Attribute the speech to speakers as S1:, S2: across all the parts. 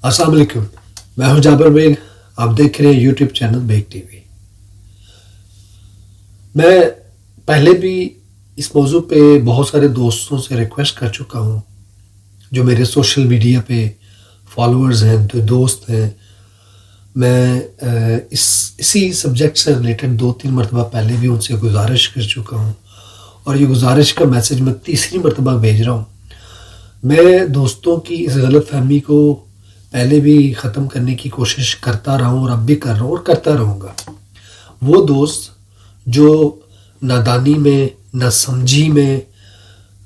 S1: अस्सलाम वालेकुम। मैं हूं जाबिर बेग। आप देख रहे हैं यूट्यूब चैनल बेग टीवी। मैं पहले भी इस मौजू पे बहुत सारे दोस्तों से रिक्वेस्ट कर चुका हूं, जो मेरे सोशल मीडिया पे फॉलोअर्स हैं, जो दोस्त हैं। मैं इसी सब्जेक्ट से रिलेटेड 2-3 मरतबा पहले भी उनसे गुजारिश कर चुका हूं, और ये गुजारिश का मैसेज मैं तीसरी मरतबा भेज रहा हूं। मैं दोस्तों की इस गलत फहमी को पहले भी ख़त्म करने की कोशिश करता रहा हूँ, और अब भी कर रहा हूँ और करता रहूँगा। वो दोस्त जो नादानी में, नासमझी में,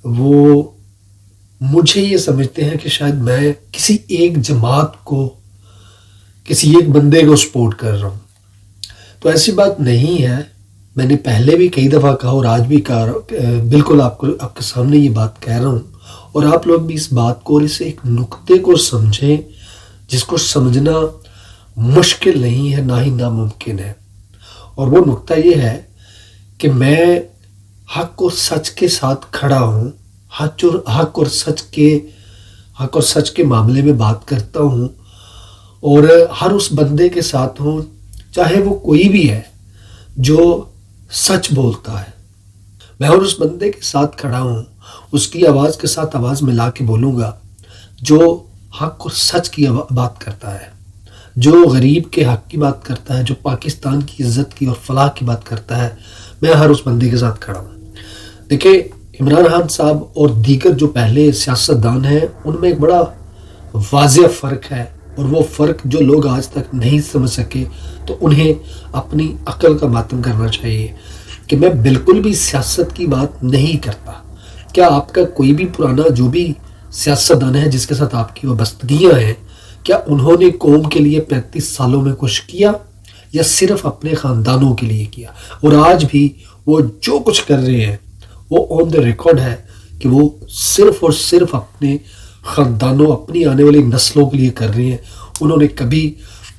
S1: वो मुझे ये समझते हैं कि शायद मैं किसी एक जमात को, किसी एक बंदे को सपोर्ट कर रहा हूँ, तो ऐसी बात नहीं है। मैंने पहले भी कई दफ़ा कहा और आज भी कहा, बिल्कुल आपके सामने ये बात कह रहा हूँ, और आप लोग भी इस बात को और इस एक नुक्ते को समझें, जिसको समझना मुश्किल नहीं है, ना ही नामुमकिन है। और वो नुक्ता ये है कि मैं हक और सच के साथ खड़ा हूँ, हक और सच के मामले में बात करता हूँ, और हर उस बंदे के साथ हूँ, चाहे वो कोई भी है जो सच बोलता है। मैं और उस बंदे के साथ खड़ा हूँ, उसकी आवाज़ के साथ आवाज़ मिला के बोलूँगा जो हक और सच की बात करता है, जो गरीब के हक की बात करता है, जो पाकिस्तान की इज़्ज़त की और फलाह की बात करता है। मैं हर उस बंदे के साथ खड़ा हूँ। देखिए, इमरान खान साहब और दीगर जो पहले सियासतदान हैं, उनमें एक बड़ा वाज़ेह फ़र्क है, और वो फ़र्क जो लोग आज तक नहीं समझ सके, तो उन्हें अपनी अक्ल का मातम करना चाहिए कि मैं बिल्कुल भी सियासत की बात नहीं करता। क्या आपका कोई भी पुराना जो भी सियासतदान है जिसके साथ आपकी वाबस्तगियाँ हैं, क्या उन्होंने कौम के लिए 35 सालों में कुछ किया, या सिर्फ अपने ख़ानदानों के लिए किया? और आज भी वो जो कुछ कर रहे हैं वो ऑन द रिकॉर्ड है कि वो सिर्फ और सिर्फ अपने ख़ानदानों, अपनी आने वाली नस्लों के लिए कर रहे हैं। उन्होंने कभी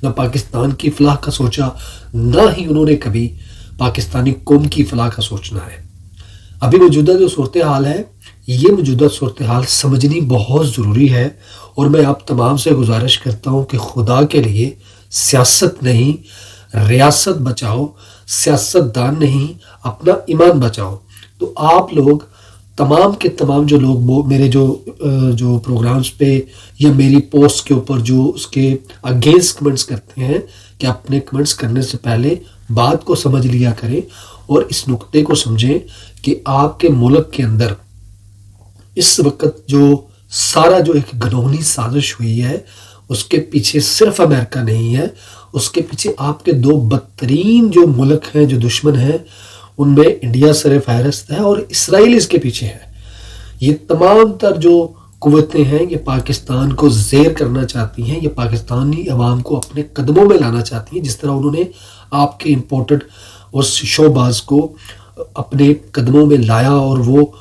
S1: ना पाकिस्तान की फलाह का सोचा, ना ही उन्होंने कभी पाकिस्तानी कौम की फलाह का सोचना है। अभी मौजूदा जो सूरत हाल है, ये मौजूदा सूरत हाल समझनी बहुत ज़रूरी है, और मैं आप तमाम से गुजारिश करता हूँ कि खुदा के लिए सियासत नहीं, रियासत बचाओ, सियासतदान नहीं, अपना ईमान बचाओ। तो आप लोग तमाम के तमाम जो लोग मेरे जो प्रोग्राम्स पे या मेरी पोस्ट के ऊपर जो उसके अगेंस्ट कमेंट्स करते हैं, कि अपने कमेंट्स करने से पहले बात को समझ लिया करें, और इस नुक्ते को समझें कि आपके मुल्क के अंदर इस वक्त जो सारा जो एक घिनौनी साजिश हुई है, उसके पीछे सिर्फ अमेरिका नहीं है, उसके पीछे आपके दो बदतरीन जो मुल्क हैं, जो दुश्मन हैं, उनमें इंडिया सर फहरिस्त है और इसराइल इसके पीछे है। ये तमाम तर जो कुव्वतें हैं, ये पाकिस्तान को ज़ेर करना चाहती हैं, ये पाकिस्तानी अवाम को अपने कदमों में लाना चाहती हैं, जिस तरह उन्होंने आपके इम्पोर्टेड उस शोबाज को अपने कदमों में लाया, और वो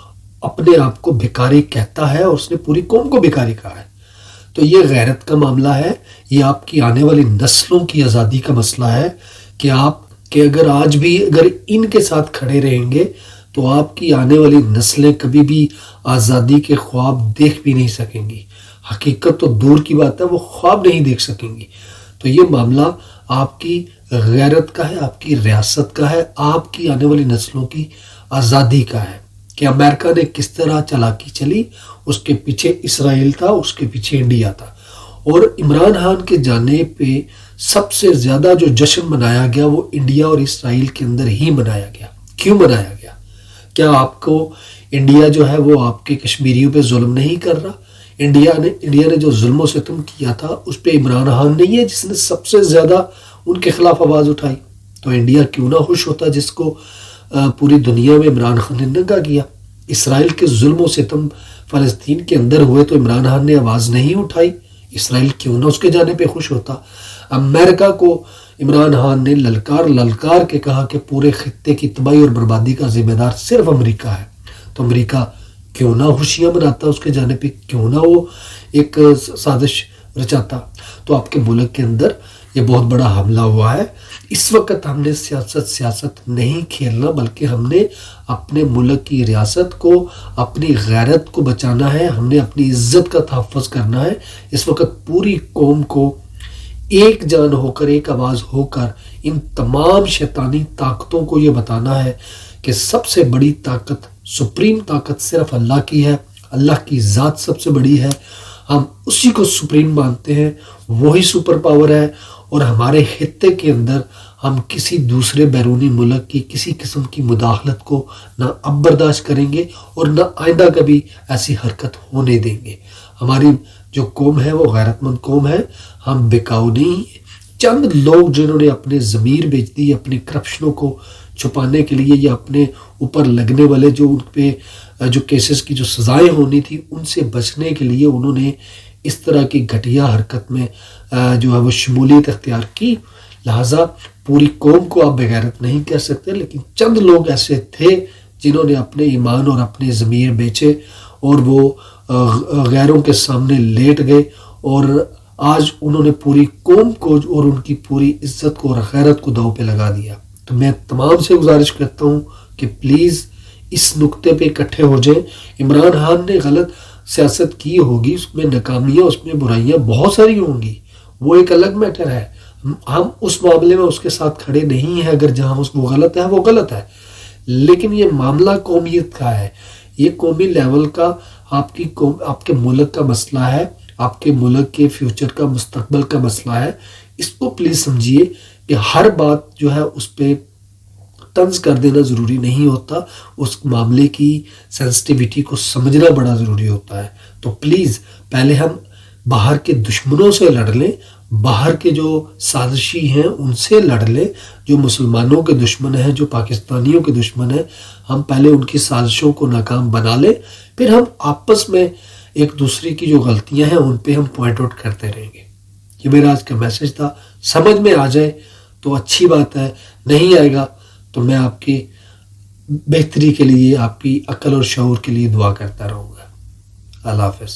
S1: अपने आप को भिखारी कहता है, और उसने पूरी कौम को भिखारी कहा है। तो ये गैरत का मामला है, ये आपकी आने वाली नस्लों की आज़ादी का मसला है, कि अगर आज भी अगर इनके साथ खड़े रहेंगे, तो आपकी आने वाली नस्लें कभी भी आज़ादी के ख्वाब देख भी नहीं सकेंगी। हकीकत तो दूर की बात है, वो ख्वाब नहीं देख सकेंगी। तो ये मामला आपकी गैरत का है, आपकी रियासत का है, आपकी आने वाली नस्लों की आज़ादी का है। कि अमेरिका ने किस तरह चालाकी चली, उसके पीछे इसराइल था, उसके पीछे इंडिया था। और इमरान खान के जाने पे सबसे ज़्यादा जो जश्न मनाया गया वो इंडिया और इसराइल के अंदर ही मनाया गया। क्यों मनाया गया? क्या आपको इंडिया जो है वो आपके कश्मीरियों पे जुल्म नहीं कर रहा? इंडिया ने जो जुल्म सितम किया था, उस पर इमरान खान नहीं है जिसने सबसे ज़्यादा उनके खिलाफ आवाज़ उठाई? तो इंडिया क्यों ना खुश होता जिसको पूरी दुनिया में इमरान खान ने नंगा किया? इसराइल के जुल्म सितम फ़लस्तीन के अंदर हुए तो इमरान खान ने आवाज़ नहीं उठाई? इसराइल क्यों ना उसके जाने पे खुश होता? अमेरिका को इमरान खान ने ललकार के कहा कि पूरे खित्ते की तबाही और बर्बादी का जिम्मेदार सिर्फ अमेरिका है। तो अमेरिका क्यों ना खुशियाँ मनाता उसके जाने पे? क्यों ना वो एक साजिश रचाता? तो आपके मुल्क के अंदर ये बहुत बड़ा हमला हुआ है। اس وقت ہم نے سیاست نہیں کھیلنا، بلکہ ہم نے اپنے ملک کی ریاست کو، اپنی غیرت کو بچانا ہے، ہم نے اپنی عزت کا تحفظ کرنا ہے۔ اس وقت پوری قوم کو ایک جان ہو کر، ایک آواز ہو کر ان تمام شیطانی طاقتوں کو یہ بتانا ہے کہ سب سے بڑی طاقت، سپریم طاقت صرف اللہ کی ہے، اللہ کی ذات سب سے بڑی ہے، ہم اسی کو سپریم مانتے ہیں، وہی سپر پاور ہے، اور ہمارے خطے کے اندر ہم کسی دوسرے بیرونی ملک کی کسی قسم کی مداخلت کو نہ اب برداشت کریں گے اور نہ آئندہ کبھی ایسی حرکت ہونے دیں گے۔ ہماری جو قوم ہے وہ غیرت مند قوم ہے، ہم بکاؤ نہیں۔ چند لوگ جنہوں نے اپنے ضمیر بیچ دی اپنی کرپشنوں کو چھپانے کے لیے، یا اپنے اوپر لگنے والے جو ان پہ جو کیسز کی جو سزائیں ہونی تھی ان سے بچنے کے لیے انہوں نے اس طرح کی گھٹیا حرکت میں جو ہے وہ شمولیت اختیار کی، لہٰذا پوری قوم کو آپ بغیرت نہیں کہہ سکتے، لیکن چند لوگ ایسے تھے جنہوں نے اپنے ایمان اور اپنے ضمیر بیچے اور وہ غیروں کے سامنے لیٹ گئے، اور آج انہوں نے پوری قوم کو اور ان کی پوری عزت کو اور غیرت کو داؤ پہ لگا دیا۔ تو میں تمام سے گزارش کرتا ہوں کہ پلیز اس نقطے پہ اکٹھے ہو جائیں۔ عمران خان نے غلط سیاست کی ہوگی، اس میں ناکامیاں، اس میں برائیاں بہت ساری ہوں گی، وہ ایک الگ میٹر ہے، ہم اس معاملے میں اس کے ساتھ کھڑے نہیں ہیں، اگر جہاں وہ غلط ہے وہ غلط ہے، لیکن یہ معاملہ قومیت کا ہے، یہ قومی لیول کا آپ کے ملک کا مسئلہ ہے، آپ کے ملک کے فیوچر کا، مستقبل کا مسئلہ ہے۔ اس کو پلیز سمجھیے کہ ہر بات جو ہے اس پہ طنز کر دینا ضروری نہیں ہوتا، اس معاملے کی سینسٹیویٹی کو سمجھنا بڑا ضروری ہوتا ہے۔ تو پلیز پہلے ہم باہر کے دشمنوں سے لڑ لیں، باہر کے جو سازشی ہیں ان سے لڑ لیں، جو مسلمانوں کے دشمن ہیں، جو پاکستانیوں کے دشمن ہیں، ہم پہلے ان کی سازشوں کو ناکام بنا لیں، پھر ہم آپس میں ایک دوسرے کی جو غلطیاں ہیں ان پہ ہم پوائنٹ آؤٹ کرتے رہیں گے۔ یہ میرا آج کا میسج تھا، سمجھ میں آ جائے تو اچھی بات ہے، نہیں آئے گا تو میں آپ کی بہتری کے لیے، آپ کی عقل اور شعور کے لیے دعا کرتا رہوں گا۔ اللہ حافظ۔